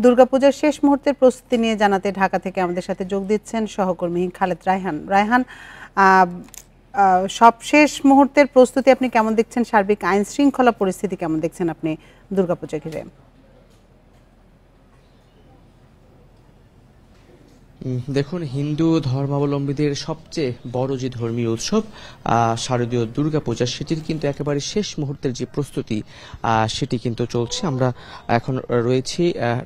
দুর্গাপূজার শেষ মুহূর্তের প্রস্তুতি নিয়ে জানাতে ঢাকা থেকে আমাদের সাথে যোগ দিচ্ছেন সহকর্মী খালেদ রায়হান। রায়হান, সব শেষ মুহূর্তের প্রস্তুতি আপনি কেমন দেখছেন? সার্বিক আইন শৃঙ্খলা পরিস্থিতি কেমন দেখছেন আপনি দুর্গাপূজা ঘিরে? দেখুন, হিন্দু ধর্মাবলম্বীদের সবচেয়ে বড় যে ধর্মীয় উৎসব শারদীয় দুর্গাপূজা, সেটির কিন্তু একেবারে শেষ মুহূর্তের যে প্রস্তুতি সেটি কিন্তু চলছে। আমরা এখন রয়েছি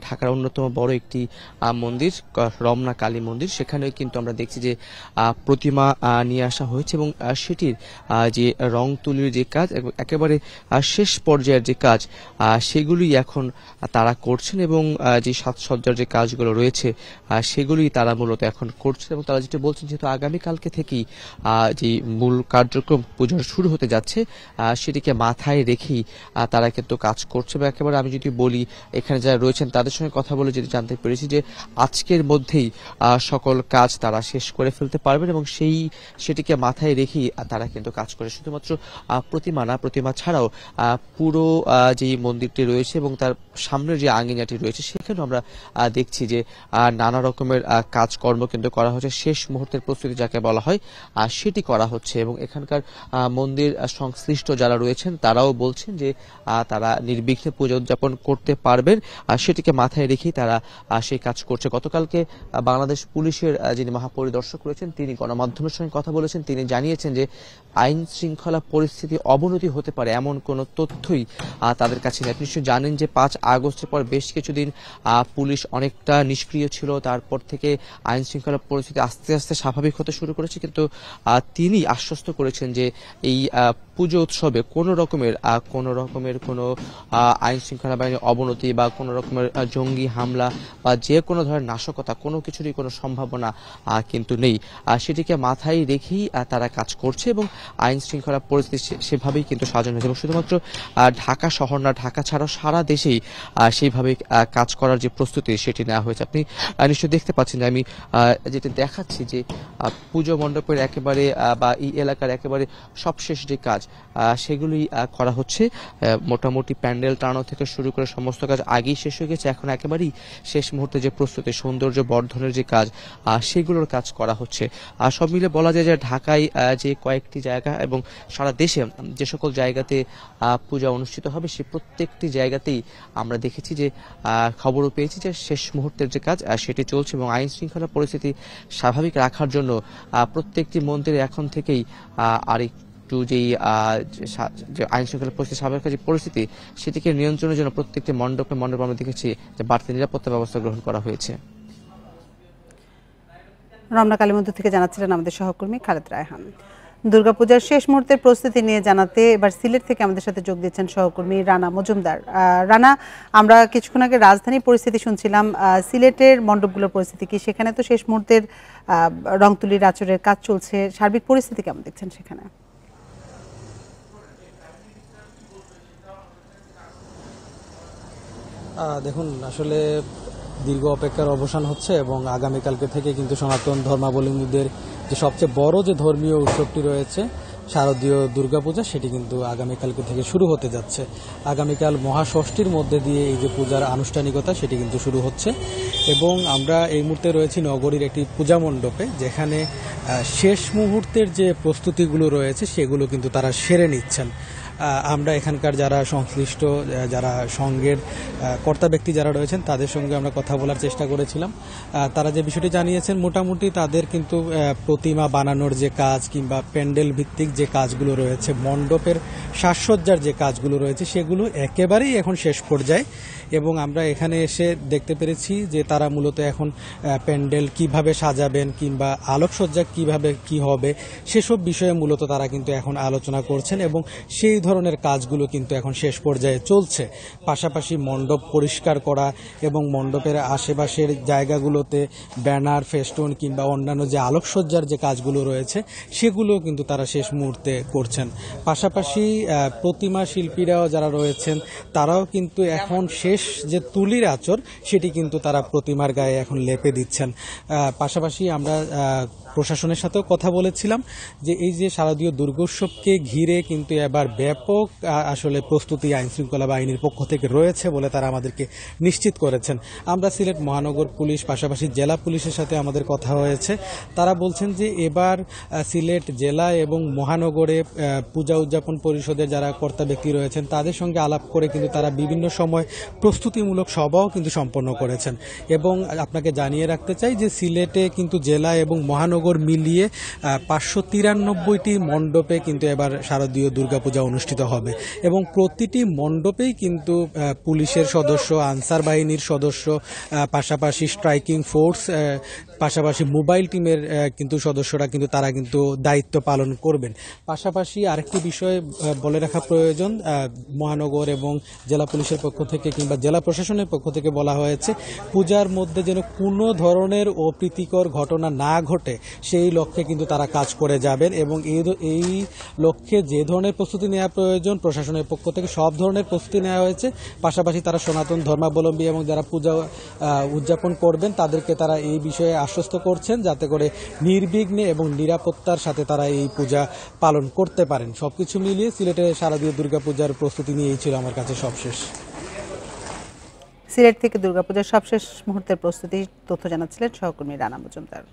ঢাকার অন্যতম বড় একটি মন্দির, রমনা কালী মন্দির। সেখানেও কিন্তু আমরা দেখছি যে প্রতিমা নিয়ে আসা হয়েছে এবং সেটির যে রং তুলির যে কাজ, একেবারে শেষ পর্যায়ের যে কাজ, সেগুলি এখন তারা করছেন এবং যে সাজসজ্জার যে কাজগুলো রয়েছে সেগুলি তারা মূলত এখন করছে। এবং তারা যেটা বলছেন, যেহেতু আগামীকালকে থেকেই যে মূল কার্যক্রম পুজোর শুরু হতে যাচ্ছে, সেটিকে মাথায় রেখেই তারা কিন্তু কাজ করছে। বা একেবারে আমি যদি বলি, এখানে যারা রয়েছেন তাদের সঙ্গে কথা বলে যেটি জানতে পেরেছি যে আজকের মধ্যেই সকল কাজ তারা শেষ করে ফেলতে পারবেন এবং সেটিকে মাথায় রেখেই তারা কিন্তু কাজ করে। শুধুমাত্র প্রতিমা না, প্রতিমা ছাড়াও পুরো যে মন্দিরটি রয়েছে এবং তার সামনের যে আঙিনাটি রয়েছে, সেখানেও আমরা দেখছি যে নানা রকমের কাজকর্ম কিন্তু করা হচ্ছে। শেষ মুহূর্তের প্রস্তুতি যাকে বলা হয় সেটি করা হচ্ছে এবং এখানকার মন্দির সংশ্লিষ্ট যারা রয়েছেন তারাও বলছেন যে তারা নির্বিঘ্নে পূজা উদযাপন করতে পারবেন, সেটিকে মাথায় রেখেই তারা সেই কাজ করছে। গতকালকে বাংলাদেশ পুলিশের যিনি মহাপরিদর্শক রয়েছেন, তিনি গণমাধ্যমের সঙ্গে কথা বলেছেন। তিনি জানিয়েছেন যে আইন শৃঙ্খলা পরিস্থিতি অবনতি হতে পারে এমন কোনো তথ্যই তাদের কাছে নেই। আপনি নিশ্চয়ই জানেন যে 5 আগস্টের পর বেশ কিছুদিন পুলিশ অনেকটা নিষ্ক্রিয় ছিল, তারপর থেকে আইন শৃঙ্খলা পরিস্থিতি আস্তে আস্তে স্বাভাবিক হতে শুরু করেছে। কিন্তু তিনি আশ্বস্ত করেছেন যে এই পুজো উৎসবে কোনো রকমের কোনো আইন শৃঙ্খলা বাহিনীর অবনতি বা কোনো রকমের জঙ্গি হামলা বা যে কোনো ধরনের নাশকতা, কোনো কিছুরই কোনো সম্ভাবনা কিন্তু নেই। সেটিকে মাথায় রেখেই তারা কাজ করছে এবং আইন শৃঙ্খলা পরিস্থিতি সেভাবেই কিন্তু সাজানো হয়েছে। এবং শুধুমাত্র ঢাকা শহর না, ঢাকা ছাড়াও সারা দেশেই সেইভাবে কাজ করার যে প্রস্তুতি সেটি নেওয়া হয়েছে। আপনি নিশ্চয়ই দেখতে পাচ্ছেন যে আমি যেটা দেখাচ্ছি যে পুজো মণ্ডপের একেবারে বা এই এলাকার একেবারে সবশেষ যে কাজ সেগুলি করা হচ্ছে। মোটামুটি প্যান্ডেল টানো থেকে শুরু করে সমস্ত কাজ আগেই শেষ হয়ে গেছে। এখন একেবারেই শেষ মুহূর্তে যে প্রস্তুতি, সৌন্দর্য বর্ধনের যে কাজ, সেগুলোর কাজ করা হচ্ছে। সব মিলে বলা যায় যে ঢাকায় যে কয়েকটি জায়গা এবং সারা দেশে যে সকল জায়গাতে পূজা অনুষ্ঠিত হবে, সে প্রত্যেকটি জায়গাতেই আমরা দেখেছি যে খবরও পেয়েছি যে শেষ মুহূর্তের যে কাজ সেটি চলছে এবং আইন শৃঙ্খলা পরিস্থিতি স্বাভাবিক রাখার জন্য প্রত্যেকটি মন্দিরে এখন থেকেই আরেকটু যেই আইন শৃঙ্খলা পরিস্থিতি স্বাভাবিক যে পরিস্থিতি, সেটিকে নিয়ন্ত্রণের জন্য প্রত্যেকটি মণ্ডপে আমরা দেখেছি যে বাড়তি নিরাপত্তা ব্যবস্থা গ্রহণ করা হয়েছে। রমনা কালী মন্দির থেকে জানাচ্ছিলেন আমাদের সহকর্মী খালেদ রায়হান। দুর্গাপূজার শেষ মুহূর্তের প্রস্তুতি নিয়ে জানাতে এবার সিলেট থেকে আমাদের সাথে যোগ দিচ্ছেন সহকর্মী রানা মজুমদার। রানা, আমরা কিছুক্ষণ আগে রাজধানীর পরিস্থিতি শুনছিলাম, সিলেটের মণ্ডপগুলোর পরিস্থিতি কি? সেখানে তো শেষ মুহূর্তের রং তুলির আঁচড়ের কাজ চলছে, সার্বিক পরিস্থিতি কেমন দেখছেন সেখানে? দেখুন, আসলে দীর্ঘ অপেক্ষার অবসান হচ্ছে এবং আগামীকালকে থেকে কিন্তু সনাতন ধর্মাবলম্বীদের যে সবচেয়ে বড় যে ধর্মীয় উৎসবটি রয়েছে শারদীয় দুর্গাপূজা, সেটি কিন্তু আগামীকালকে থেকে শুরু হতে যাচ্ছে। আগামীকাল মহাষষ্ঠীর মধ্যে দিয়ে এই যে পূজার আনুষ্ঠানিকতা সেটি কিন্তু শুরু হচ্ছে এবং আমরা এই মুহূর্তে রয়েছি নগরীর একটি পূজা মণ্ডপে, যেখানে শেষ মুহূর্তের যে প্রস্তুতিগুলো রয়েছে সেগুলো কিন্তু তারা সেরে নিচ্ছেন। আমরা এখানকার যারা সংশ্লিষ্ট, যারা সঙ্গের কর্তা ব্যক্তি যারা রয়েছেন তাদের সঙ্গে আমরা কথা বলার চেষ্টা করেছিলাম। তারা যে বিষয়টি জানিয়েছেন, মোটামুটি তাদের কিন্তু প্রতিমা বানানোর যে কাজ কিংবা প্যান্ডেল ভিত্তিক যে কাজগুলো রয়েছে, মণ্ডপের সাজসজ্জার যে কাজগুলো রয়েছে, সেগুলো একেবারেই এখন শেষ পর্যায়ে। এবং আমরা এখানে এসে দেখতে পেরেছি যে তারা মূলত এখন প্যান্ডেল কিভাবে সাজাবেন কিংবা আলোকসজ্জা কিভাবে কি হবে সেসব বিষয়ে মূলত তারা কিন্তু এখন আলোচনা করছেন এবং সেই ধরনের কাজগুলো কিন্তু এখন শেষ পর্যায়ে চলছে। পাশাপাশি মণ্ডপ পরিষ্কার করা এবং মণ্ডপের আশেপাশের জায়গাগুলোতে ব্যানার, ফেস্টুন কিংবা অন্যান্য যে আলোকসজ্জার যে কাজগুলো রয়েছে সেগুলো কিন্তু তারা শেষ মুহূর্তে করছেন। পাশাপাশি প্রতিমা শিল্পীরাও যারা রয়েছেন তারাও কিন্তু এখন শেষ যে তুলির আঁচড় সেটি কিন্তু তারা প্রতিমার গায়ে এখন লেপে দিচ্ছেন। পাশাপাশি আমরা প্রশাসনের সাথেও কথা বলেছিলাম যে এই যে শারদীয় দুর্গোৎসবকে ঘিরে কিন্তু এবার ব্যাপক আসলে প্রস্তুতি আইন শৃঙ্খলা বাহিনীর পক্ষ থেকে রয়েছে বলে তারা আমাদেরকে নিশ্চিত করেছেন। আমরা সিলেট মহানগর পুলিশ পাশাপাশি জেলা পুলিশের সাথে আমাদের কথা হয়েছে। তারা বলছেন যে এবার সিলেট জেলা এবং মহানগরে পূজা উদযাপন পরিষদের যারা কর্তা ব্যক্তি রয়েছেন তাদের সঙ্গে আলাপ করে কিন্তু তারা বিভিন্ন সময় প্রস্তুতিমূলক সভাও কিন্তু সম্পন্ন করেছেন। এবং আপনাকে জানিয়ে রাখতে চাই যে সিলেটে কিন্তু জেলা এবং মহানগর মিলিয়ে 593টি মণ্ডপে কিন্তু এবার শারদীয় দুর্গাপূজা অনুষ্ঠিত হবে এবং প্রতিটি মণ্ডপেই কিন্তু পুলিশের সদস্য, আনসার বাহিনীর সদস্য, পাশাপাশি স্ট্রাইকিং ফোর্স, পাশাপাশি মোবাইল টিমের কিন্তু সদস্যরা কিন্তু তারা কিন্তু দায়িত্ব পালন করবেন। পাশাপাশি আরেকটি বিষয় বলে রাখা প্রয়োজন, মহানগর এবং জেলা পুলিশের পক্ষ থেকে কিংবা জেলা প্রশাসনের পক্ষ থেকে বলা হয়েছে পূজার মধ্যে যেন কোনো ধরনের অপ্রীতিকর ঘটনা না ঘটে সেই লক্ষ্যে কিন্তু তারা কাজ করে যাবেন এবং এই লক্ষ্যে যে ধরনের প্রস্তুতি নেওয়া প্রয়োজন প্রশাসনের পক্ষ থেকে সব ধরনের প্রস্তুতি নেওয়া হয়েছে। পাশাপাশি তারা সনাতন ধর্মাবলম্বী এবং যারা পূজা উদযাপন করবেন তাদেরকে তারা এই বিষয়ে আশ্বস্ত করছেন যাতে করে নির্বিঘ্নে এবং নিরাপত্তার সাথে তারা এই পূজা পালন করতে পারেন। সবকিছু মিলিয়ে সিলেটের শারদীয় দুর্গাপূজার প্রস্তুতি নিয়েই ছিল আমার কাছে সবশেষ। সিলেট থেকে দুর্গাপূজার সবশেষ মুহূর্তের প্রস্তুতি তথ্য জানাচ্ছিলেন সহকর্মী রানা মজুমদার।